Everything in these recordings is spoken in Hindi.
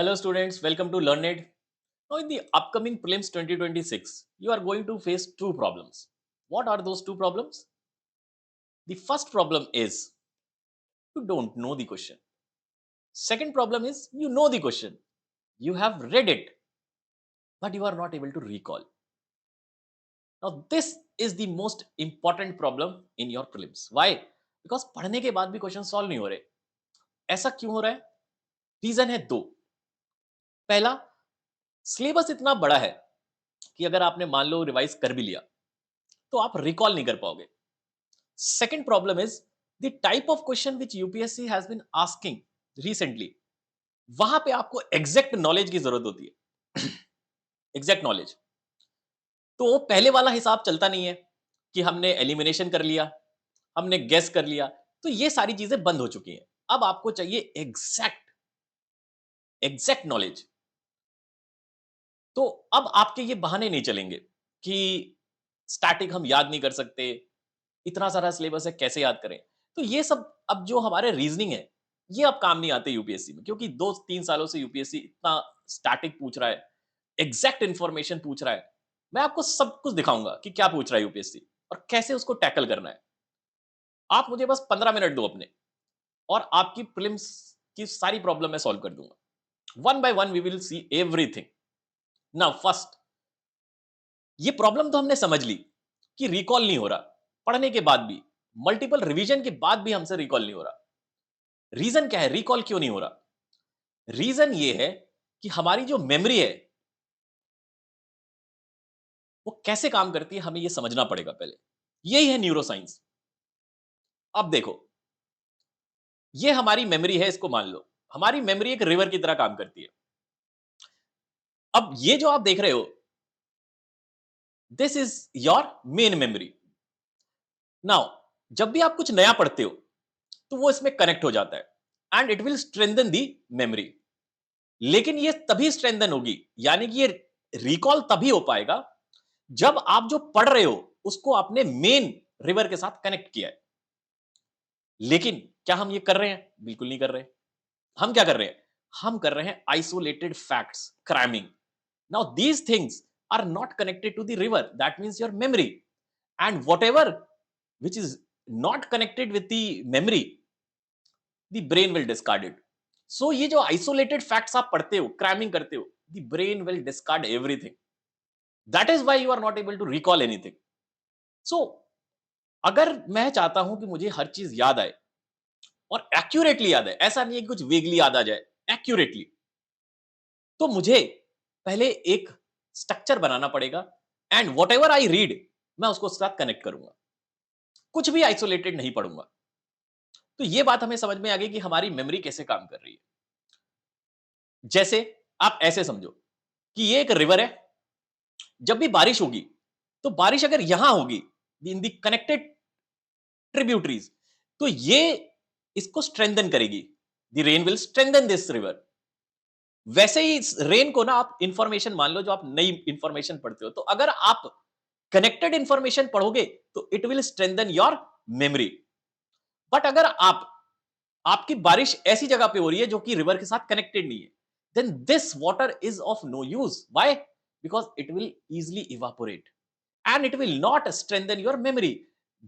Hello students, welcome to LearnEd. Now in the upcoming prelims 2026, you are going to face two problems. What are those two problems? The first problem is you don't know the question. Second problem is you know the question. You have read it, but you are not able to recall. Now this is the most important problem in your prelims. Why? Because पढ़ने के बाद भी क्वेश्चन सॉल्व नहीं हो रहे. ऐसा क्यों हो रहा है? रीजन है दो. पहला, सिलेबस इतना बड़ा है कि अगर आपने मान लो रिवाइज कर भी लिया तो आप रिकॉल नहीं कर पाओगे. Second problem is the type of question which UPSC has been asking recently. वहां पे आपको एग्जैक्ट नॉलेज की जरूरत होती है. Exact knowledge. तो पहले वाला हिसाब चलता नहीं है कि हमने एलिमिनेशन कर लिया, हमने गेस कर लिया, तो ये सारी चीजें बंद हो चुकी हैं. अब आपको चाहिए एग्जैक्ट एग्जैक्ट नॉलेज. तो अब आपके ये बहाने नहीं चलेंगे कि स्टैटिक हम याद नहीं कर सकते, इतना सारा सिलेबस है कैसे याद करें. तो ये सब अब जो हमारे रीजनिंग है ये अब काम नहीं आते यूपीएससी में, क्योंकि 2-3 सालों से यूपीएससी इतना स्टैटिक पूछ रहा है, एग्जैक्ट इंफॉर्मेशन पूछ रहा है. मैं आपको सब कुछ दिखाऊंगा कि क्या पूछ रहा है यूपीएससी और कैसे उसको टैकल करना है. आप मुझे बस 15 मिनट दो अपने, और आपकी प्रीलिम्स की सारी प्रॉब्लम मैं सॉल्व कर दूंगा. One by one we will see everything. Now first, ये प्रॉब्लम तो हमने समझ ली कि रिकॉल नहीं हो रहा. पढ़ने के बाद भी, मल्टीपल रिवीजन के बाद भी हमसे रिकॉल नहीं हो रहा. रीजन क्या है, रिकॉल क्यों नहीं हो रहा? रीजन ये है कि हमारी जो मेमोरी है वो कैसे काम करती है, हमें ये समझना पड़ेगा पहले. यही है न्यूरोसाइंस. अब देखो, ये हमारी मेमोरी है, इसको मान लो. हमारी मेमोरी एक रिवर की तरह काम करती है. अब ये जो आप देख रहे हो, this is your main memory. Now जब भी आप कुछ नया पढ़ते हो तो वो इसमें कनेक्ट हो जाता है and it will strengthen the memory. लेकिन ये तभी स्ट्रेंथन होगी, यानी कि ये रिकॉल तभी हो पाएगा जब आप जो पढ़ रहे हो उसको आपने मेन रिवर के साथ कनेक्ट किया है. लेकिन क्या हम ये कर रहे हैं? बिल्कुल नहीं कर रहे. हम क्या कर रहे हैं? हम कर रहे हैं isolated facts, cramming. Now these things are not connected to the river, that means your memory. And whatever which is not connected with the memory, the brain will discard it. So ये जो isolated facts आप पढ़ते हो, cramming करते हो, the brain will discard everything. That is why you are not able to recall anything. So अगर मैं चाहता हूं कि मुझे हर चीज याद आए और एक्यूरेटली याद आए, ऐसा नहीं है कि कुछ वेगली याद आ जाए, एक्यूरेटली, तो मुझे पहले एक स्ट्रक्चर बनाना पड़ेगा and what ever I read मैं उसको उसके साथ कनेक्ट करूंगा. कुछ भी आइसोलेटेड नहीं पढ़ूंगा. तो ये बात हमें समझ में आ गई कि हमारी मेमोरी कैसे काम कर रही है. जैसे आप ऐसे समझो कि ये एक रिवर है. जब भी बारिश होगी तो बारिश अगर यहां होगी इन दी कनेक्टेड ट्रिब्यूटरीज, तो ये इसको स्ट्रेंथन करेगी. The rain will strengthen this river. वैसे ही इस रेन को ना आप इंफॉर्मेशन मान लो, जो आप नई इंफॉर्मेशन पढ़ते हो, तो अगर आप कनेक्टेड इंफॉर्मेशन पढ़ोगे तो it will strengthen your memory. But अगर आपकी बारिश ऐसी जगह पे हो रही है जो कि रिवर के साथ कनेक्टेड नहीं है, then this water is of no use. Why? Because it will easily evaporate and it will not strengthen your memory.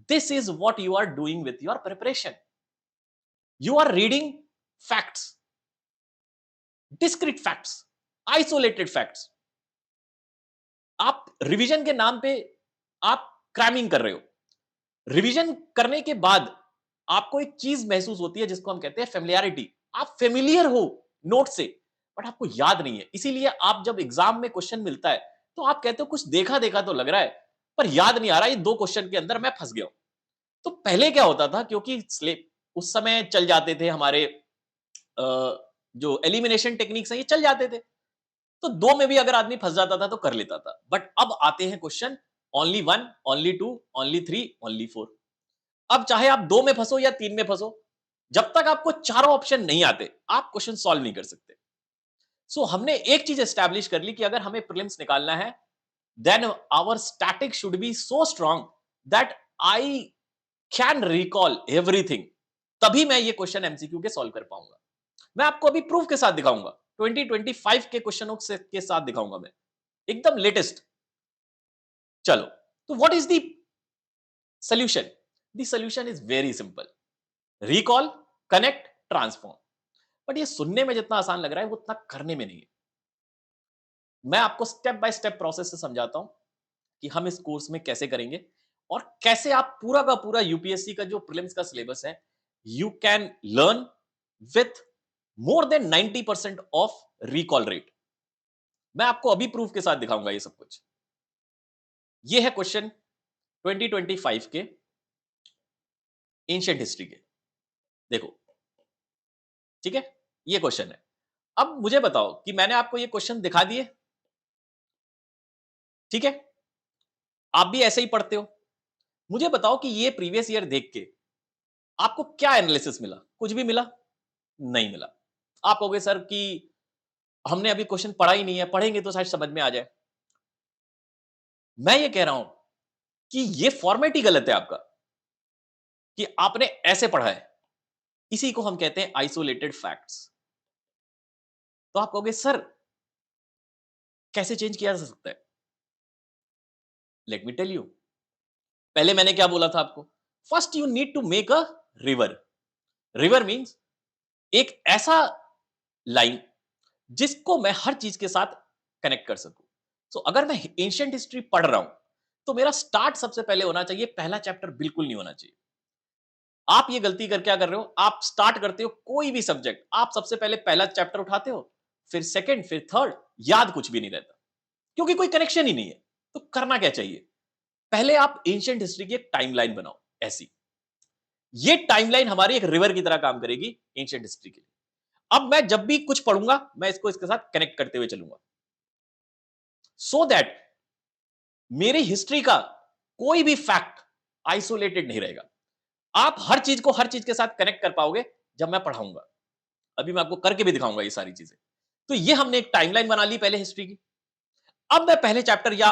This is what you are doing with your preparation. You are reading facts, discrete facts, isolated facts. आप रिवीजन के नाम पे आप क्रैमिंग कर रहे हो. रिवीजन करने के बाद आपको एक चीज महसूस होती है जिसको हम कहते हैं फेमिलियरिटी. आप फेमिलियर हो नोट से, बट आपको याद नहीं है. इसीलिए आप जब एग्जाम में क्वेश्चन मिलता है तो आप कहते हो कुछ देखा देखा तो लग रहा है, पर याद नहीं आ रहा, ये दो क्वेश्चन के अंदर मैं फंस गया हूं. तो पहले क्या होता था, क्योंकि उस समय चल जाते थे हमारे जो एलिमिनेशन टेक्निक्स है ये चल जाते थे, तो दो में भी अगर आदमी फंस जाता था तो कर लेता था. बट अब आते हैं question only one, only two, only three, only four. अब चाहे आप दो में फंसो या तीन में फंसो, जब तक आपको चारों ऑप्शन नहीं आते आप क्वेश्चन सॉल्व नहीं कर सकते. सो हमने एक चीज एस्टैब्लिश कर ली कि अगर हमें प्रीलिम्स निकालना है, then our static should be so strong that I can recall everything. तभी मैं ये क्वेश्चन एमसीक्यू के सॉल्व कर पाऊंगा. मैं आपको अभी प्रूफ के साथ दिखाऊंगा 2025 के क्वेश्चनों से के साथ दिखाऊंगा मैं, एकदम लेटेस्ट। चलो, तो what is the solution? The solution is very simple, recall, connect, transform. But ये सुनने में जितना आसान लग रहा है वो उतना करने में नहीं है। मैं आपको स्टेप बाय स्टेप प्रोसेस से समझाता हूं कि हम इस कोर्स में कैसे करेंगे और कैसे आप पूरा का पूरा यूपीएससी का जो प्रीलिम्स का सिलेबस है, you can learn with more than 90% of recall rate. मैं आपको अभी प्रूफ के साथ दिखाऊंगा ये सब कुछ। ये है क्वेश्चन 2025 के एंशिएंट हिस्ट्री के। देखो, ठीक है, ये क्वेश्चन है। अब मुझे बताओ कि मैंने आपको ये क्वेश्चन दिखा दिए, ठीक है, आप भी ऐसे ही पढ़ते हो। मुझे बताओ कि ये प्रीवियस ईयर देख के आपको क्या एनालिसिस मिला? कुछ भी मिला? नहीं मिला। आप कहोगे सर कि हमने अभी क्वेश्चन पढ़ा ही नहीं है, पढ़ेंगे तो शायद समझ में आ जाए। मैं ये कह रहा हूं कि ये फॉर्मेट ही गलत है आपका, कि आपने ऐसे पढ़ा है। इसी को हम कहते हैं आइसोलेटेड फैक्ट्स। तो आप कहोगे सर कैसे चेंज किया जा सकता है? Let me tell you. पहले मैंने क्या बोला था आपको? First you need to make a river. River means एक ऐसा लाइन जिसको मैं हर चीज के साथ कनेक्ट कर सकूं। सो अगर मैं एंशिएंट हिस्ट्री पढ़ रहा हूं तो मेरा स्टार्ट सबसे पहले होना चाहिए, पहला चैप्टर बिल्कुल नहीं होना चाहिए। आप ये गलती कर क्या कर रहे हो? आप स्टार्ट करते हो कोई भी सब्जेक्ट, आप सबसे पहले पहला चैप्टर उठाते हो, फिर सेकंड, फिर थर्ड, याद कुछ भी नहीं रहता क्योंकि कोई कनेक्शन ही नहीं है। तो करना क्या चाहिए? पहले आप एंशिएंट हिस्ट्री की एक टाइमलाइन बनाओ ऐसी। ये टाइमलाइन हमारी एक रिवर की तरह काम करेगी एंशिएंट हिस्ट्री के लिए। अब मैं जब भी कुछ पढ़ूंगा मैं इसको इसके साथ कनेक्ट करते हुए चलूंगा, सो दैट मेरी हिस्ट्री का कोई भी फैक्ट आइसोलेटेड नहीं रहेगा। आप हर चीज को हर चीज के साथ कनेक्ट कर पाओगे जब मैं पढ़ाऊंगा। अभी मैं आपको करके भी दिखाऊंगा ये सारी चीजें। तो ये हमने एक टाइमलाइन बना ली पहले हिस्ट्री की। अब मैं पहले चैप्टर, या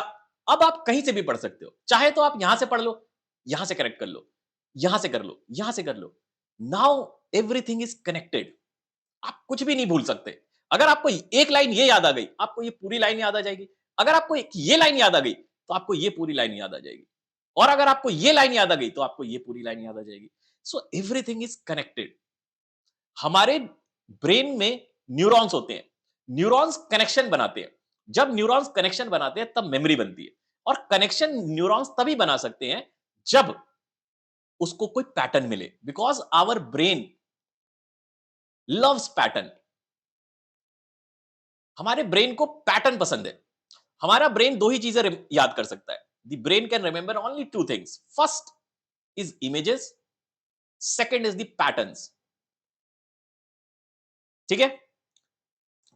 अब आप कहीं से भी पढ़ सकते हो, चाहे तो आप यहां से पढ़ लो, यहां से कनेक्ट कर लो, यहां से कर लो, यहां से कर लो। Now everything is connected. आप कुछ भी नहीं भूल सकते। अगर आपको एक लाइन ये याद आ गई, आपको ये पूरी लाइन याद आ जाएगी। अगर आपको एक ये लाइन याद आ गई तो आपको ये पूरी लाइन याद आ जाएगी। और अगर आपको ये लाइन याद आ गई तो आपको ये पूरी लाइन याद आ जाएगी। So everything is connected. हमारे ब्रेन में न्यूरॉन्स होते हैं, न्यूरॉन्स कनेक्शन बनाते हैं। जब न्यूरॉन्स कनेक्शन बनाते हैं तब मेमोरी बनती है। और कनेक्शन न्यूरॉन्स तभी बना सकते हैं जब उसको कोई पैटर्न मिले, because our brain loves pattern. हमारे ब्रेन को पैटर्न पसंद है। हमारा ब्रेन दो ही चीजें याद कर सकता है। The brain can remember only two things. First is images, second is the patterns. ठीक है?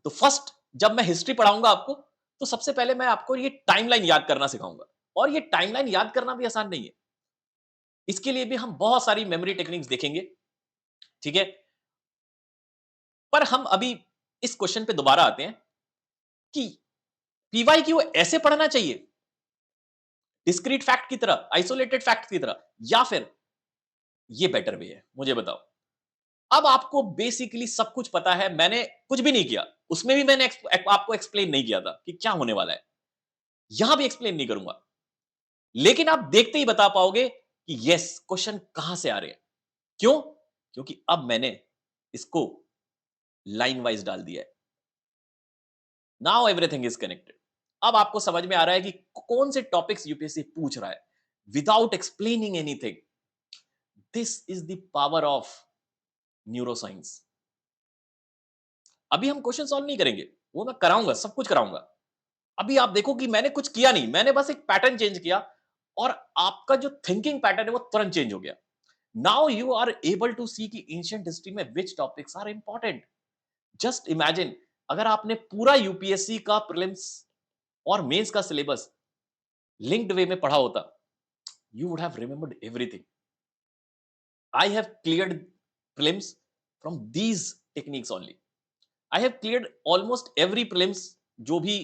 तो फर्स्ट, जब मैं हिस्ट्री पढ़ाऊंगा आपको, तो सबसे पहले मैं आपको ये टाइमलाइन याद करना सिखाऊंगा। और ये टाइमलाइन याद करना भी आसान नहीं है। इसके लिए भी हम बहुत सारी मेमोरी टेक्निक्स देखेंगे। ठीक है? पर हम अभी इस क्वेश्चन पे दोबारा आते हैं कि पीवाई क्यू ऐसे पढ़ना चाहिए, डिस्क्रीट फैक्ट की तरह, आइसोलेटेड फैक्ट की तरह, या फिर ये बेटर वे है? मुझे बताओ। अब आपको बेसिकली सब कुछ पता है, मैंने कुछ भी नहीं किया। उसमें भी मैंने आपको एक्सप्लेन नहीं किया था कि क्या होने वाला है। यहां भी एक्सप्लेन नहीं करूंगा, लेकिन आप देखते ही बता पाओगे कि यस, क्वेश्चन कहां से आ रहे हैं। क्यों? क्योंकि अब मैंने इसको लाइन वाइज डाल दिया है। Now everything is connected. अब आपको समझ में आ रहा है कि कौन से टॉपिक्स यूपीएससी पूछ रहा है without explaining anything. This is the power of neuroscience. अभी हम क्वेश्चन सॉल्व नहीं करेंगे, वो मैं कराऊंगा, सब कुछ कराऊंगा। अभी आप देखो कि मैंने कुछ किया नहीं, मैंने बस एक पैटर्न चेंज किया और आपका जो थिंकिंग पैटर्न है वो तुरंत चेंज हो गया। Now you are able to see कि एंशिएंट हिस्ट्री में which topics are important. Just imagine, अगर आपने पूरा यूपीएससी का प्रीलिम्स और मेंस का सिलेबस लिंक्ड वे में पढ़ा होता, you would have remembered everything. I have cleared prelims from these techniques only. I have cleared almost every prelims, जो भी,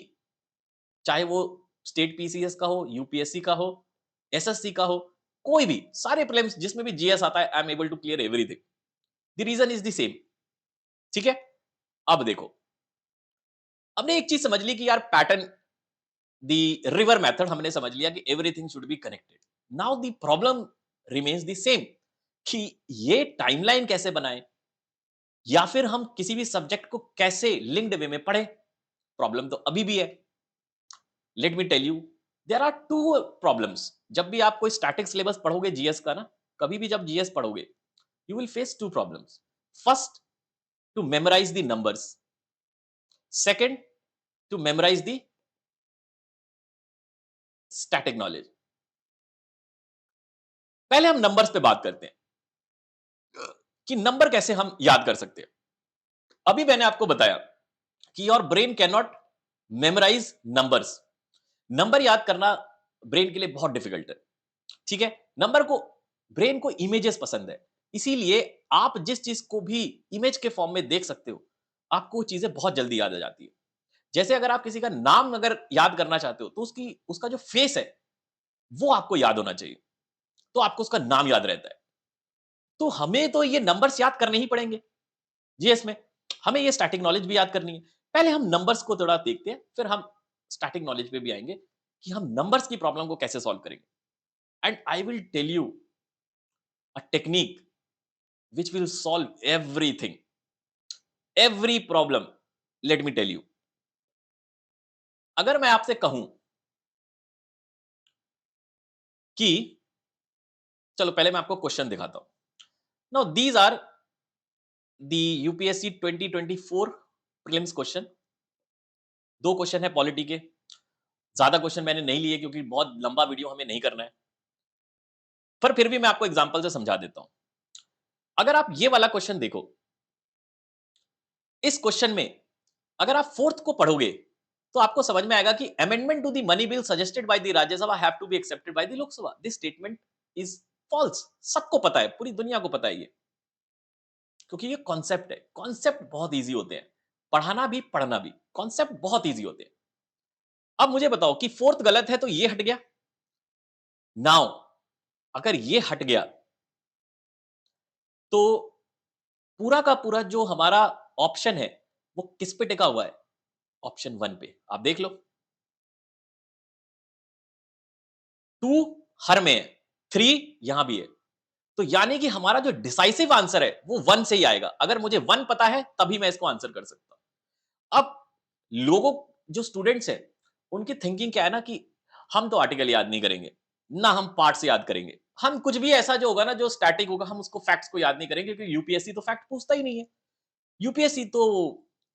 चाहे वो स्टेट पीसीएस का हो, यूपीएससी का हो, एसएससी का हो, कोई भी, सारे prelims जिसमें भी जीएस आता है, I am able to clear everything. The reason is the same. ठीक है? अब देखो, हमने एक चीज समझ ली कि यार पैटर्न, दी रिवर मेथड हमने समझ लिया कि everything should be connected. Now the problem remains the same कि ये टाइमलाइन कैसे बनाएं या फिर हम किसी भी सब्जेक्ट को कैसे लिंक्ड वे में पढ़ें। प्रॉब्लम तो अभी भी है। Let me tell you, there are two problems. जब भी आप कोई स्टैटिक सिलेबस पढ़ोगे जीएस का ना, कभी भी जब जीएस पढ़ोगे, you will face two problems. First, to memorise the numbers. Second, to memorise the static knowledge. पहले हम नंबर्स पे बात करते हैं कि नंबर कैसे हम याद कर सकते हैं। अभी मैंने आपको बताया कि your brain can not memorise numbers. Number याद करना ब्रेन के लिए बहुत डिफिकल्ट है। ठीक है, नंबर को, ब्रेन को इमेजेस पसंद है, इसीलिए आप जिस चीज को भी इमेज के फॉर्म में देख सकते हो, आपको वो चीजें बहुत जल्दी याद आ जाती है। जैसे अगर आप किसी का नाम अगर याद करना चाहते हो, तो उसकी उसका जो फेस है वो आपको याद होना चाहिए, तो आपको उसका नाम याद रहता है। तो हमें तो ये नंबर्स याद करने ही पड़ेंगे जीएस में। हमें ये स्टैटिक नॉलेज भी याद करनी है। पहले हम नंबर्स को थोड़ा देखते हैं, फिर हम स्टैटिक नॉलेज पे भी आएंगे कि हम नंबर्स की प्रॉब्लम को कैसे सॉल्व करेंगे। And I will tell you a technique which will solve everything, every problem. Let me tell you, अगर मैं आपसे कहूं कि, चलो पहले मैं आपको क्वेश्चन दिखाता हूं। Now these are the UPSC 2024 prelims question. दो क्वेश्चन है पॉलिटी के। ज्यादा क्वेश्चन मैंने नहीं लिए क्योंकि बहुत लंबा वीडियो हमें नहीं करना है, पर फिर भी मैं आपको एग्जांपल से समझा देता हूं। अगर आप ये वाला क्वेश्चन देखो, इस क्वेश्चन में अगर आप फोर्थ को पढ़ोगे तो आपको समझ में आएगा कि amendment to the money bill suggested by the Rajya Sabha have to be accepted by the Lok Sabha. This statement is false. सबको पता है, पूरी दुनिया को पता है ये, क्योंकि ये कॉन्सेप्ट है। कॉन्सेप्ट बहुत इजी होते हैं, पढ़ाना भी पढ़ना भी, कॉन्सेप्ट बहुत इजी होते हैं। अब मुझे बताओ कि फोर्थ गलत है तो ये हट गया। नाउ अगर ये हट गया तो पूरा का पूरा जो हमारा ऑप्शन है वो किस पे टिका हुआ है? ऑप्शन वन पे। आप देख लो, टू हर में है, थ्री यहां भी है। तो यानी कि हमारा जो डिसाइसिव आंसर है वो वन से ही आएगा। अगर मुझे वन पता है तभी मैं इसको आंसर कर सकता हूं। अब लोगों, जो स्टूडेंट्स हैं, उनकी थिंकिंग क्या है ना कि हम तो आर्टिकल याद नहीं करेंगे, ना हम पार्ट्स याद करेंगे, हम कुछ भी ऐसा जो होगा ना जो स्टैटिक होगा हम उसको फैक्ट्स को याद नहीं करेंगे, क्योंकि यूपीएससी तो फैक्ट पूछता ही नहीं है। यूपीएससी तो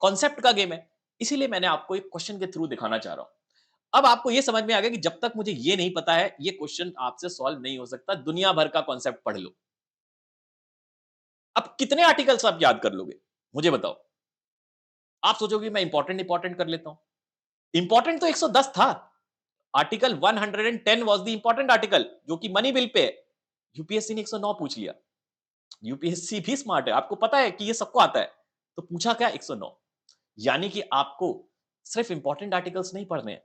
कॉन्सेप्ट का गेम है। इसीलिए मैंने आपको एक क्वेश्चन के थ्रू दिखाना चाह रहा हूं। अब आपको यह समझ में आ गया कि जब तक मुझे ये नहीं पता है ये क्वेश्चन आपसे सॉल्व नहीं हो सकता। दुनिया भर का कॉन्सेप्ट पढ़ लो। अब कितने आर्टिकल्स आप याद कर लोगे मुझे बताओ। आप सोचोगे मैं इंपॉर्टेंट इंपॉर्टेंट कर लेता हूं। इंपॉर्टेंट तो 110 था। Article 110 was the important article, जो कि मनी बिल पे है। यूपीएससी ने 109 पूछ लिया। यूपीएससी भी स्मार्ट है, आपको पता है कि ये सबको आता है, तो पूछा क्या 109। यानी कि आपको सिर्फ इंपॉर्टेंट आर्टिकल्स नहीं पढ़ने हैं,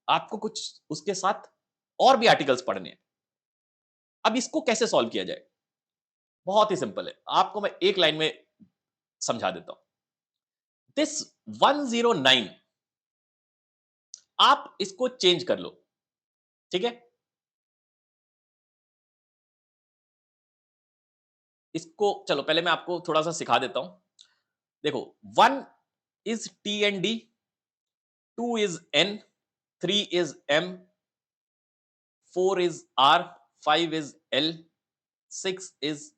आपको कुछ उसके साथ और भी आर्टिकल्स पढ़ने हैं। अब इसको कैसे सॉल्व किया जाए? बहुत ही सिंपल है, आपको मैं एक लाइन में समझा देता हूं। दिस 109, आप इसको चेंज कर लो। ठीक है, इसको चलो पहले मैं आपको थोड़ा सा सिखा देता हूं। देखो, one is T and D, two is N, three is M, four is R, five is L, six is,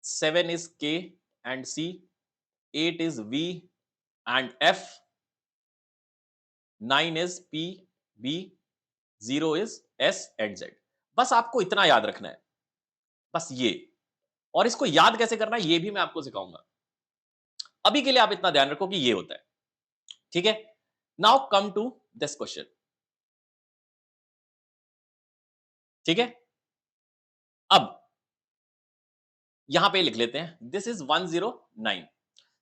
seven is K and C, eight is V and F, nine is P B, zero is S and Z. बस आपको इतना याद रखना है, बस ये। और इसको याद कैसे करना है ये भी मैं आपको सिखाऊंगा। अभी के लिए आप इतना ध्यान रखो कि ये होता है। ठीक है, now come to this question. ठीक है, अब यहां पे लिख लेते हैं दिस इज 109।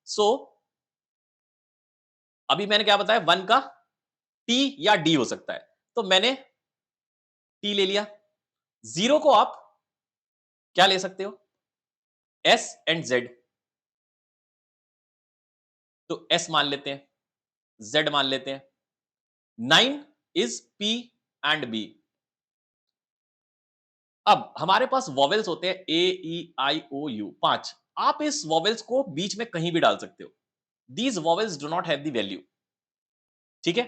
सो अभी मैंने क्या बताया, वन का टी या डी हो सकता है, तो मैंने टी ले लिया। जीरो को आप क्या ले सकते हो? S and Z. तो एस मान लेते हैं, जेड मान लेते हैं। 9 इज पी एंड बी। अब हमारे पास वॉवेल्स होते हैं ए ई आई ओ यू, 5। आप इस वॉवेल्स को बीच में कहीं भी डाल सकते हो। These vowels do not have the value. ठीक है।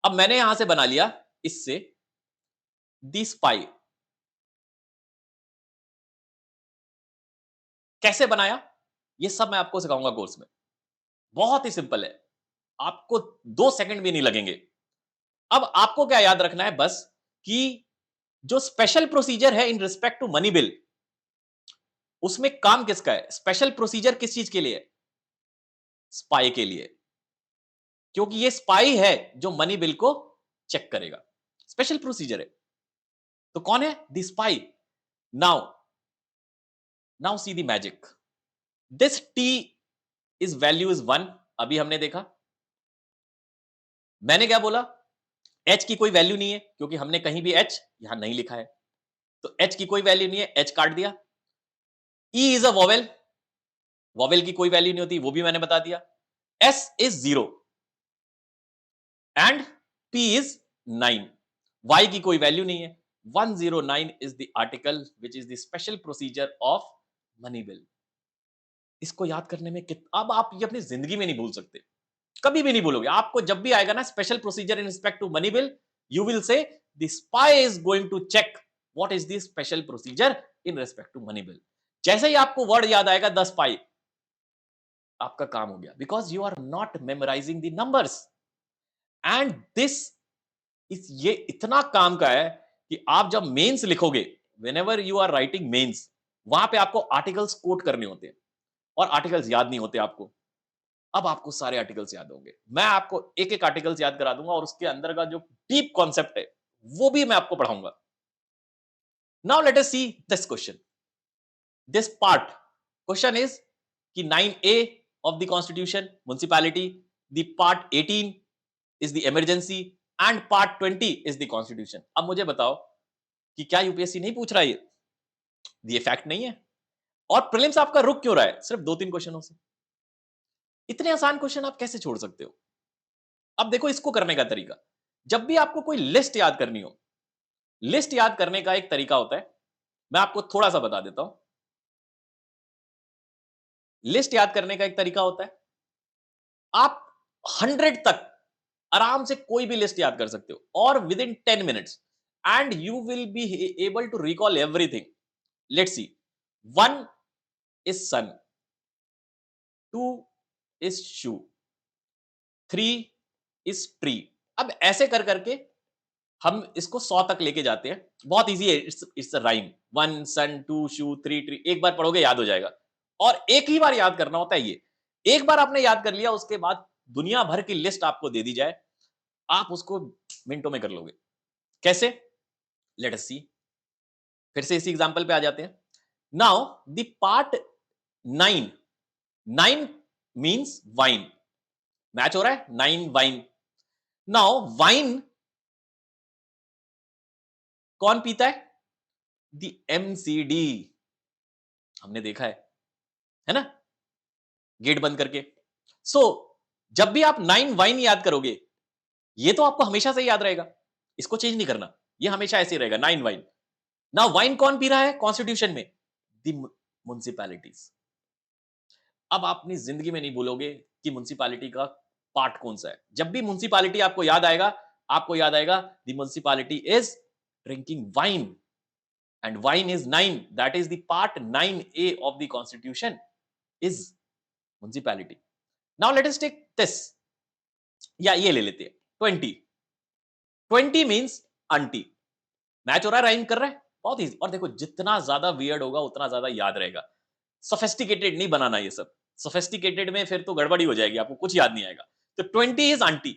अब मैंने यहां से बना लिया इससे दी स्पाई। कैसे बनाया ये सब मैं आपको सिखाऊंगा कोर्स में। बहुत ही सिंपल है, आपको 2 सेकंड भी नहीं लगेंगे। अब आपको क्या याद रखना है बस, कि जो स्पेशल प्रोसीजर है in respect to money bill, उसमें काम किसका है? स्पेशल प्रोसीजर किस चीज के लिए है? स्पाई के लिए। क्योंकि ये स्पाई है जो मनी बिल को चेक करेगा। स्पेशल प्रोसीजर है। तो कौन है? The spy. Now now see the magic. This T is value is 1। अभी हमने देखा, मैंने क्या बोला? एच की कोई वैल्यू नहीं है, क्योंकि हमने कहीं भी एच यहां नहीं लिखा है। तो एच की कोई वैल्यू नहीं है, एच काट दिया। E is a vowel, vowel की कोई वैल्यू नहीं होती, वो भी मैंने बता दिया। S is 0 and P is 9। Y की कोई वैल्यू नहीं है। 109 is the article which is the special procedure of money bill. इसको याद करने में अब आप ये अपनी जिंदगी में नहीं भूल सकते, कभी भी नहीं भूलोगे। आपको जब भी आएगा ना special procedure in respect to money bill, you will say the spy is going to check what is the special procedure in respect to money bill. जैसे ही आपको वर्ड याद आएगा 10 पाई, आपका काम हो गया, because you are not memorising the numbers. And this is ये इतना काम का है कि आप जब मेंस लिखोगे, whenever you are writing mains, वहां पे आपको आर्टिकल्स कोट करने होते हैं, और आर्टिकल्स याद नहीं होते आपको। अब आपको सारे आर्टिकल्स याद होंगे। मैं आपको एक एक आर्टिकल्स याद करा दूंगा, और उसके अंदर का जो डीप कॉन्सेप्ट है वो भी मैं आपको पढ़ाऊंगा। Now let us see this question, this part. Question is कि 9A of the constitution municipality, the part 18 is the emergency and part 20 is the constitution। अब मुझे बताओ कि क्या यूपीएससी नहीं पूछ रहा है ये फैक्ट नहीं है? और प्रीलिम्स आपका रुक क्यों रहा है सिर्फ 2-3 क्वेश्चनों से? इतने आसान क्वेश्चन आप कैसे छोड़ सकते हो? अब देखो इसको करने का तरीका। जब भी आपको कोई लिस्ट याद करनी हो, लिस्ट याद करने का एक तरीका होता है, मैं आपको थोड़ा सा बता देता हूं। लिस्ट याद करने का एक तरीका होता है, आप 100 तक आराम से कोई भी लिस्ट याद कर सकते हो, और within 10 minutes, and you will be able to recall everything. Let's see. 1 is sun, 2 is shoe, 3 is tree. अब ऐसे कर करके हम इसको 100 तक लेके जाते हैं। बहुत इजी है, it's a rhyme. 1 sun, 2 shoe, 3 tree. एक बार पढ़ोगे याद हो जाएगा, और एक ही बार याद करना होता है ये। एक बार आपने याद कर लिया, उसके बाद दुनिया भर की लिस्ट आपको दे दी जाए, आप उसको मिनटों में कर लोगे। कैसे? लेट अस सी। फिर से इसी एग्जांपल पे आ जाते हैं। Now the part 9, 9 means wine. Match हो रहा है? 9 वाइन। नाउ वाइन कौन पीता है? The MCD. हमने देखा है ना, गेट बंद करके। सो जब भी आप 9 वाइन याद करोगे, ये तो आपको हमेशा से याद रहेगा, इसको चेंज नहीं करना, ये हमेशा ऐसे ही रहेगा, 9 वाइन। ना वाइन कौन पी रहा है कॉन्स्टिट्यूशन में? दी म्युनिसिपैलिटीज। अब आप अपनी जिंदगी में नहीं भूलोगे कि म्युनिसिपैलिटी का पार्ट कौन सा है। जब भी म्युनिसिपैलिटी आपको याद आएगा, आपको याद आएगा the municipality is drinking wine, and wine is 9, that is the part 9A of the constitution is municipality. Now let us take this, या ये ले लेते हैं 20। 20 मींस आंटी। मैच हो रहा है, राइम कर रहा है, बहुत इजी। और देखो जितना ज्यादा वियर्ड होगा उतना ज्यादा याद रहेगा। सोफिस्टिकेटेड नहीं बनाना ये सब। सोफिस्टिकेटेड में फिर तो गड़बड़ी हो जाएगी, आपको कुछ याद नहीं आएगा। तो 20 इज आंटी।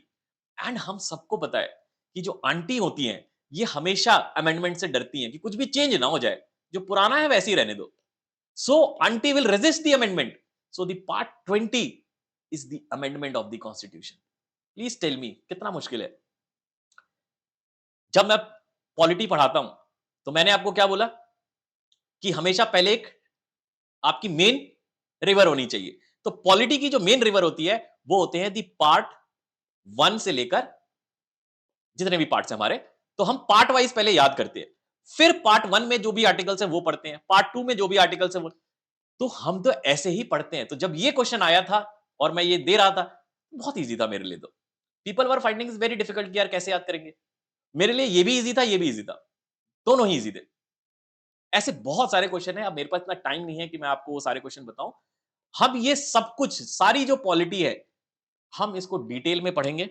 एंड हम सबको पता है कि जो आंटी होती हैं, ये हमेशा अमेंडमेंट से डरती हैं कि कुछ भी चेंज ना हो जाए, जो पुराना है वैसे ही रहने दो। So aunty will resist the amendment. So the part 20 is the amendment of the constitution. Please tell me, कितना मुश्किल है? जब मैं पॉलिटी पढ़ाता हूं, तो मैंने आपको क्या बोला कि हमेशा पहले एक आपकी मेन रिवर होनी चाहिए। तो पॉलिटी की जो मेन रिवर होती है वो होते हैं दी पार्ट 1 से लेकर जितने भी पार्ट्स हैं हमारे, तो हम पार्ट वाइज पहले याद करते हैं, फिर पार्ट 1 में जो भी आर्टिकल्स है वो पढ़ते हैं, पार्ट 2 में जो भी आर्टिकल्स है वो, तो हम तो ऐसे ही पढ़ते हैं। तो जब ये क्वेश्चन आया था और मैं ये दे रहा था, बहुत ईज़ी था मेरे लिए तो। People were finding it very difficult कि यार कैसे याद करेंगे? मेरे लिए ये भी ईज़ी था, ये भी ईज़ी था। दोनों ही ईज़ी थे। ऐसे बहुत सारे क्वेश्चन हैं, अब मेरे पास इतना टाइम नहीं है कि मैं आपको वो सारे क्वेश्चन बताऊँ। हम ये सब कुछ, सारी जो पॉलिटी है, हम इसको डिटेल में पढ़ेंगे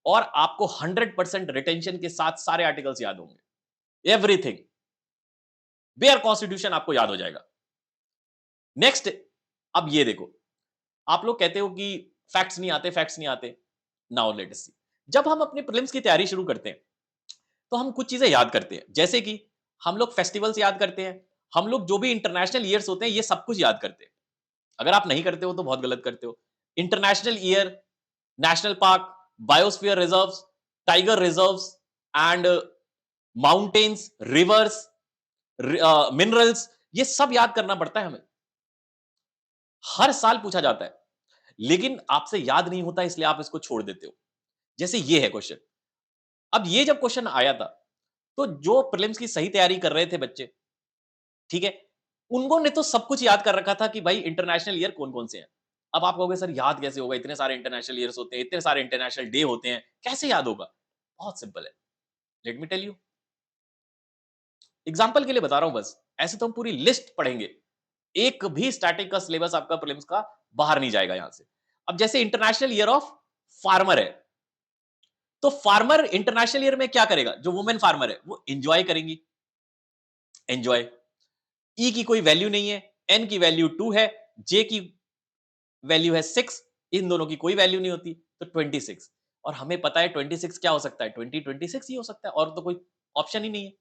और आपको 100% रिटेंशन के साथ सारे आर्टिकल्स याद होंगे। एवरीथिंग। बेयर कॉन्स्टिट्यूशन आपको याद हो जाएगा। नेक्स्ट, अब ये देखो, आप लोग कहते हो कि फैक्ट्स नहीं आते, फैक्ट्स नहीं आते। नाउ लेट अस सी। जब हम अपने प्रीलिम्स की तैयारी शुरू करते हैं, तो हम कुछ चीजें याद करते हैं। जैसे कि हम लोग फेस्टिवल्स याद करते हैं, हम लोग जो भी इंटरनेशनल ईयर्स होते हैं, ये सब कुछ याद करते हैं। अगर आप नहीं करते हो तो बहुत गलत करते हो। International year, national park, biosphere reserves, tiger reserves and mountains, reverse, minerals, ये सब याद करना पड़ता है हमें। हर साल पूछा जाता है, लेकिन आपसे याद नहीं होता इसलिए आप इसको छोड़ देते हो। जैसे ये है क्वेश्चन। अब ये जब क्वेश्चन आया था, तो जो प्रीलिम्स की सही तैयारी कर रहे थे बच्चे, ठीक है? उन्होंने तो सब कुछ याद कर रखा था कि भाई इंटरनेशनल ईयर कौन-कौन से हैं। अब आप कहोगे सर याद कैसे होगा? इतने सारे इंटरनेशनल ईयर्स होते हैं, इतने सारे इंटरनेशनल डे होते हैं, कैसे याद होगा? बहुत सिंपल है। Let me tell you. Example के लिए बता रहा हूं बस। ऐसे तो हम पूरी लिस्ट पढ़ेंगे। एक भी स्टैटिक का सिलेबस आपका प्रीलिम्स का बाहर नहीं जाएगा यहां से। अब जैसे इंटरनेशनल ईयर ऑफ फार्मर है, तो फार्मर इंटरनेशनल ईयर में क्या करेगा? जो वुमेन फार्मर है, वो एंजॉय करेंगी। एंजॉय। ई की कोई वैल्यू नहीं है, एन की वैल्यू 2 है, जे की वैल्यू है 6, इन दोनों की कोई वैल्यू नहीं होती, तो 26। और हमें पता है 26 क्या हो सकता है? 2026 ही हो सकता है, और तो कोई ऑप्शन ही नहीं है।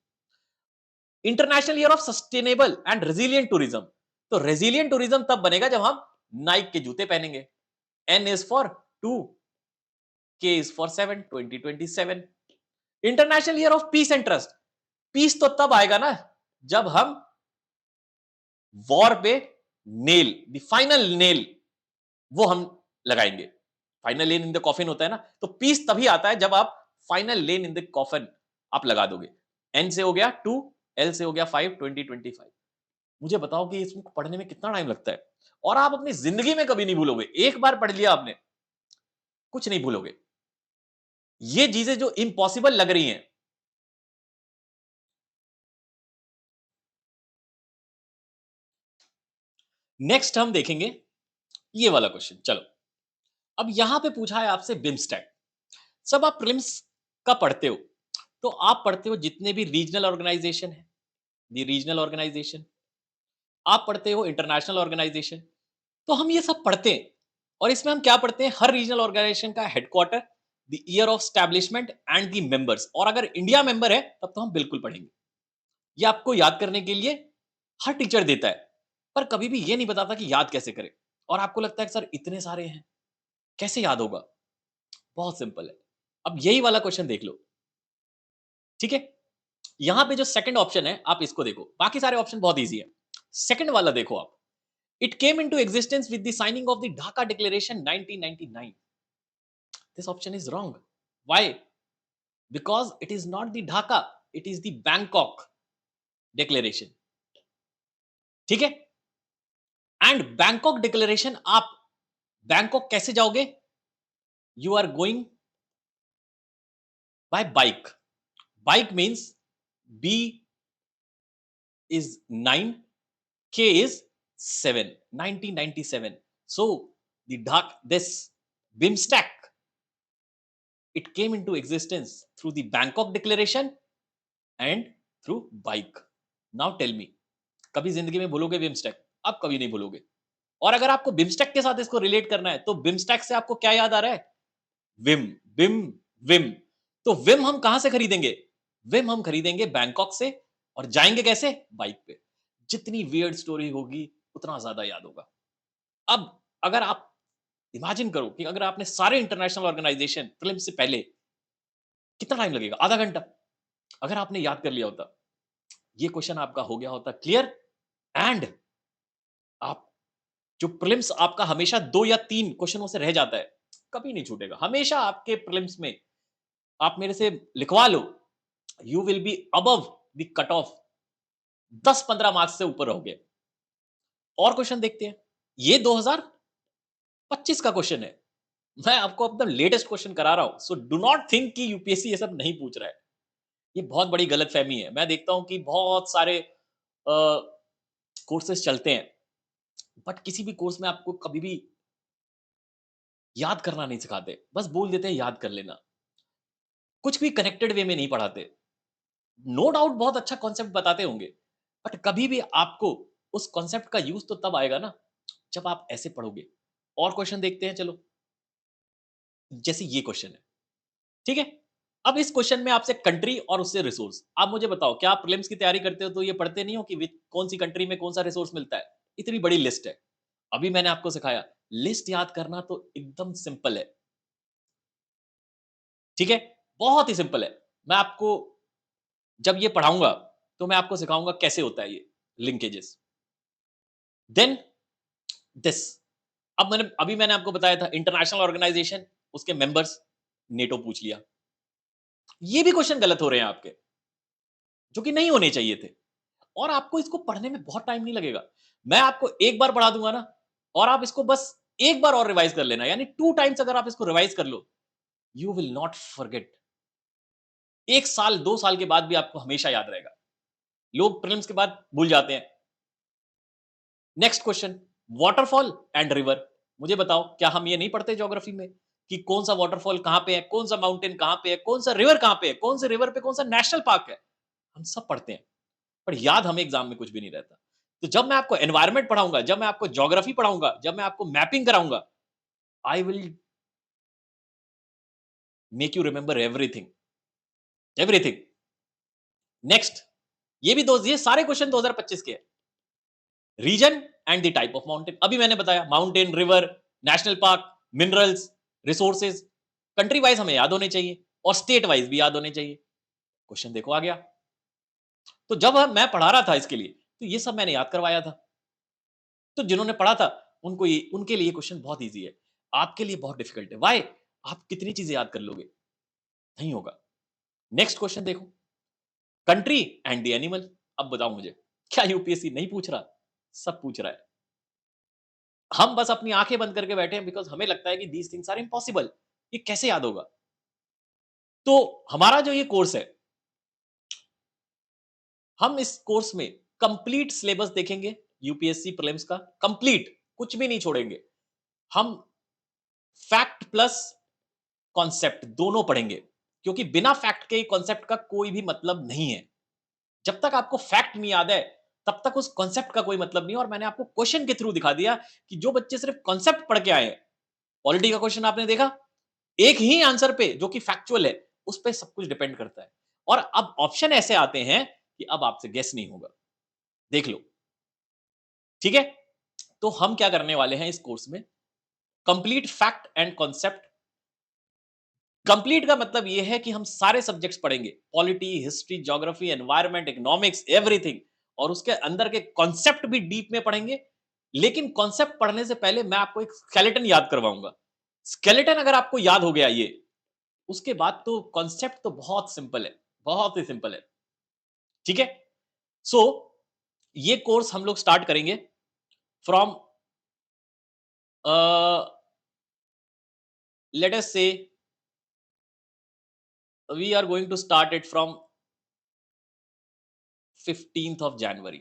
International year of sustainable and resilient tourism, तो रेजिलिएंट टूरिज्म तब बनेगा जब हम नाइक के जूते पहनेंगे। N is for 2, K is for 7, 2027। International year of peace and trust, peace तो तब आएगा ना जब हम वॉर पे नेल, द फाइनल नेल, वो हम लगाएंगे। Final lane in the coffin होता है ना, तो पीस तभी आता है जब आप final lane in the coffin आप लगा दोगे। एन से हो गया 2, एल से हो गया 5, 2025। मुझे बताओ कि इसमें पढ़ने में कितना टाइम लगता है, और आप अपनी जिंदगी में कभी नहीं भूलोगे। एक बार पढ़ लिया आपने, कुछ नहीं भूलोगे। ये चीजें जो इम्पॉसिबल लग रही हैं, नेक्स्ट हम देखेंगे ये वाला क्वेश्चन। चलो, अब यहां पे पूछा है आपसे बिमस्टेक। सब आप प्रिलिम्स का पढ़ते हो, तो आप पढ़ते हो जितने भी रीजनल ऑर्गेनाइजेशन है, दी रीजनल ऑर्गेनाइजेशन, आप पढ़ते हो इंटरनेशनल ऑर्गेनाइजेशन। तो हम ये सब पढ़ते हैं, और इसमें हम क्या पढ़ते हैं? हर रीजनल ऑर्गेनाइजेशन का headquarter, the year of establishment and the members, और अगर इंडिया मेंबर है तब तो हम बिल्कुल पढ़ेंगे। ये आपको याद करने के लिए हर टीचर देता है, पर कभी भी ये नहीं बताता कि याद कैसे करें। और आपको लगता है कि सर इतने सारे हैं, कैसे याद होगा? बहुत सिंपल है। अब यही वाला क्वेश्चन देख लो, ठीक है? यहां पे जो सेकंड ऑप्शन है, आप इसको देखो। बाकी सारे ऑप्शन बहुत इजी है। सेकंड वाला देखो आप। It came into existence with the signing off the Dhaka declaration 1999। This option is wrong. Why? Because it is not the Dhaka, it is the Bangkok Declaration. ठीक है? एंड बैंकॉक डिक्लेरेशन, आप बैंकॉक कैसे जाओगे? You are going by bike. Bike means B is 9, K is 7, 1997. So this BIMSTEC, it came into existence through the Bangkok Declaration and through bike. Now tell me, कभी जिंदगी में भूलोगे बिमस्टेक? आप कभी नहीं भूलोगे। और अगर आपको बिमस्टेक के साथ इसको रिलेट करना है, तो बिमस्टेक से आपको क्या याद आ रहा है? Vim, Vim, Vim. तो विम हम कहां से खरीदेंगे? विम हम खरीदेंगे बैंकॉक से, और जाएंगे कैसे? बाइक पे। जितनी वियर्ड स्टोरी होगी उतना ज्यादा याद होगा। अब अगर आप इमेजिन करो कि अगर आपने सारे इंटरनेशनल ऑर्गेनाइजेशन प्रीलिम से पहले, कितना टाइम लगेगा? आधा घंटा। अगर आपने याद कर लिया होता, ये क्वेश्चन आपका हो गया होता क्लियर, एंड आप जो प्रीलिम्स आपका हमेशा 2 या 3 क्वेश्चनों से रह जाता है, कभी नहीं छूटेगा। हमेशा आपके प्रीलिम्स में आप मेरे से लिखवा लो, you will be above the cut off 10-15 marks से ऊपर रहोगे। और क्वेश्चन देखते हैं। ये 2025 का क्वेश्चन है। मैं आपको एकदम लेटेस्ट क्वेश्चन करा रहा हूं, सो डू नॉट थिंक कि यूपीएससी ये सब नहीं पूछ रहा है। ये बहुत बड़ी गलतफहमी है। मैं देखता हूं कि बहुत सारे कोर्सेज चलते हैं, बट किसी भी कोर्स में आपको कभी भी याद करना नहीं सिखाते। बस बोल देते हैं याद कर लेना। कुछ भी कनेक्टेड वे में नहीं पढ़ाते। नो डाउट बहुत अच्छा कॉन्सेप्ट बताते होंगे, बट कभी भी आपको उस कॉन्सेप्ट का यूज तो तब आएगा ना, जब आप ऐसे पढ़ोगे। और क्वेश्चन देखते हैं चलो। जैसे ये क्वेश्चन है, ठीक है? अब इस क्वेश्चन में आपसे कंट्री और उससे रिसोर्स। आप मुझे बताओ, क्या आप प्रीलिम्स की तैयारी करते हो तो ये पढ़ते नहीं हो कि कौन सी कंट्री में कौन सा रिसोर्स मिलता है? इतनी बड़ी लिस्ट है। अभी मैंने आपको सिखाया, लिस्ट याद करना तो एकदम सिंपल है, ठीक है? बहुत ही सिंपल है। मैं आपको जब ये पढ़ाऊंगा तो मैं आपको सिखाऊंगा कैसे होता है ये लिंकेजेस। देन दिस, अभी मैंने आपको बताया था इंटरनेशनल ऑर्गेनाइजेशन, उसके मेंबर्स, नेटो पूछ लिया। ये भी क्वेश्चन गलत हो रहे हैं आपके, जो कि नहीं होने चाहिए थे। और आपको इसको पढ़ने में बहुत टाइम नहीं लगेगा। मैं आपको एक बार पढ़ा दूंगा ना, और आप इसको बस एक बार और रिवाइज कर लेना, यानी 2 टाइम्स अगर आप इसको रिवाइज कर लो, यू विल नॉट फॉरगेट। 1 साल 2 साल के बाद भी आपको हमेशा याद रहेगा। लोग प्रीलिम्स के बाद भूल जाते हैं। Next question, waterfall and river. मुझे बताओ, क्या हम ये नहीं पढ़ते ज्योग्राफी में कि कौन सा वाटरफॉल कहां पे है, कौन सा माउंटेन कहां पे है, कौन सा रिवर कहां पे है, कौन से रिवर पे कौन सा नेशनल पार्क है? हम सब पढ़ते हैं, पर याद हमें एग्जाम में कुछ भी नहीं रहता। तो जब मैं आपको एनवायरनमेंट पढ़ाऊंगा, जब मैं आपको ज्योग्राफी पढ़ाऊंगा, जब मैं आपको मैपिंग कराऊंगा, I will make you remember everything, everything. Next, ये सारे क्वेश्चन 2025 के हैं। Region and the type of mountain, अभी मैंने बताया, mountain, river, national park, minerals, resources, country wise हमें याद होने चाहिए और स्टेट वाइज भी याद होने चाहिए। क्वेश्चन देखो आ गया। तो जब मैं पढ़ा रहा था इसके लिए, तो ये सब मैंने याद करवाया था। तो जिन्होंने पढ़ा था, उनके लिए क्वेश्चन बहुत इजी है। आपके लिए बहुत डिफिकल्ट है। व्हाई? आप कितनी चीजें याद कर लोगे? नहीं होगा। नेक्स्ट क्वेश्चन देखो, कंट्री एंड द एनिमल। अब बताओ मुझे, क्या यूपीएससी नहीं पूछ रहा? सब पूछ रहा है। हम बस अपनी आंखें बंद करके बैठे हैं, बिकॉज हमें लगता है कि दीज थिंग्स आर इम्पॉसिबल। ये कैसे याद होगा? तो हमारा जो ये कोर्स है, हम इस कोर्स में कंप्लीट सिलेबस देखेंगे, यूपीएससी प्रीलिम्स का कंप्लीट, कुछ भी नहीं छोड़ेंगे। हम फैक्ट प्लस कॉन्सेप्ट दोनों पढ़ेंगे, क्योंकि बिना फैक्ट के कॉन्सेप्ट का कोई भी मतलब नहीं है। जब तक आपको फैक्ट नहीं याद है, तब तक उस कॉन्सेप्ट का कोई मतलब नहीं है। और मैंने आपको क्वेश्चन के थ्रू दिखा दिया कि जो बच्चे सिर्फ कॉन्सेप्ट पढ़ के आए हैं, पॉलिटी का क्वेश्चन आपने देखा, एक ही आंसर पे जो कि फैक्चुअल है, उस पे सब कुछ डिपेंड करता है। और अब ऑप्शन ऐसे आते हैं कि अब आपसे गेस नहीं होगा। देख लो, ठीक है? तो हम क्या करने वाले हैं इस कोर्स में, complete fact and concept. Complete का मतलब यह है कि हम सारे सब्जेक्ट्स पढ़ेंगे, polity, history, geography, environment, economics, everything. और उसके अंदर के कॉन्सेप्ट भी डीप में पढ़ेंगे। लेकिन कॉन्सेप्ट पढ़ने से पहले मैं आपको एक स्केलेटन याद करवाऊंगा। स्केलेटन अगर आपको याद हो गया ये, उसके बाद तो कॉन्सेप्ट तो बहुत सिंपल है, बहुत ही सिंपल है। ठीक है? सो ये कोर्स हम लोग स्टार्ट करेंगे from let us say we are going to start it from 15th of January.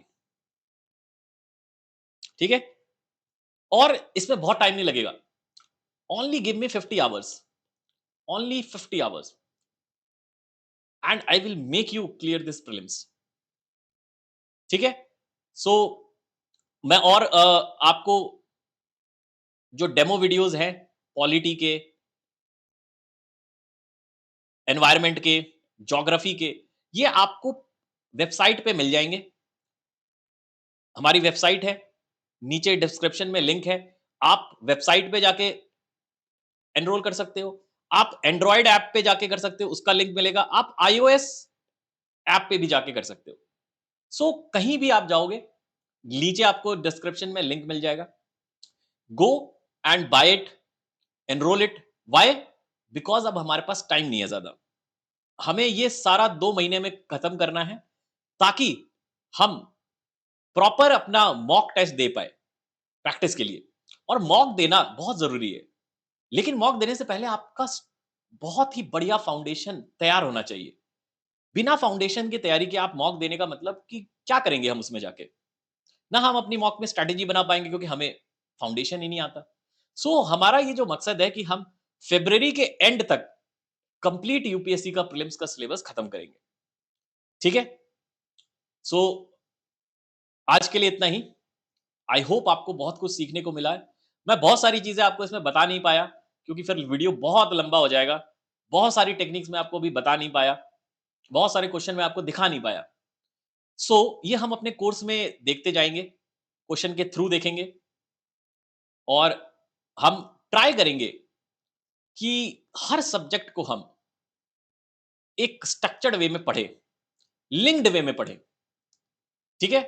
ठीक है? और इसमें बहुत टाइम नहीं लगेगा। Only give me 50 hours, only 50 hours, and I will make you clear this prelims. ठीक है? सो मैं और आपको जो डेमो वीडियोस हैं, पॉलिटी के, एनवायरनमेंट के, ज्योग्राफी के, ये आपको वेबसाइट पे मिल जाएंगे। हमारी वेबसाइट है, नीचे डिस्क्रिप्शन में लिंक है। आप वेबसाइट पे जाके एनरोल कर सकते हो। आप एंड्रॉइड ऐप पे जाके कर सकते हो, उसका लिंक मिलेगा। आप आईओएस ऐप पे भी जाके कर सकते हो। सो कहीं भी आप जाओगे, नीचे आपको डिस्क्रिप्शन में लिंक मिल जाएगा। Go and buy it, enrol it. Why? Because अब हमारे पास टाइम नहीं है ज्यादा। हमें ये सारा 2 महीने में खत्म करना है, ताकि हम प्रॉपर अपना मॉक टेस्ट दे पाए प्रैक्टिस के लिए। और मॉक देना बहुत जरूरी है, लेकिन मॉक देने से पहले आपका बहुत ही बढ़िया फाउंडेशन तैयार होना चाहिए। बिना फाउंडेशन की तैयारी के आप मॉक देने का मतलब कि क्या करेंगे हम उसमें जाके? ना हम अपनी मॉक में स्ट्रैटेजी बना पाएंगे, क्योंकि हमें फाउंडेशन ही नहीं आता। हमारा ये जो मकसद है कि हम फरवरी के एंड तक कंप्लीट यूपीएससी का प्रीलिम्स का सिलेबस खत्म करेंगे। ठीक है? सो आज के लिए इतना ही। आई होप आपको बहुत कुछ सीखने को मिला है। मैं बहुत सारी चीजें आपको इसमें बता नहीं पाया, क्योंकि फिर वीडियो बहुत लंबा हो जाएगा। बहुत सारी टेक्निक्स मैं आपको भी बता नहीं पाया, बहुत सारे क्वेश्चन मैं आपको दिखा नहीं पाया। ये हम अपने कोर्स में देखते जाएंगे, क्वेश्चन के थ्रू देखेंगे, और हम ट्राई करेंगे कि हर सब्जेक्ट को हम एक स्ट्रक्चर्ड वे में पढ़ें, लिंक्ड वे में पढ़ें। ठीक है?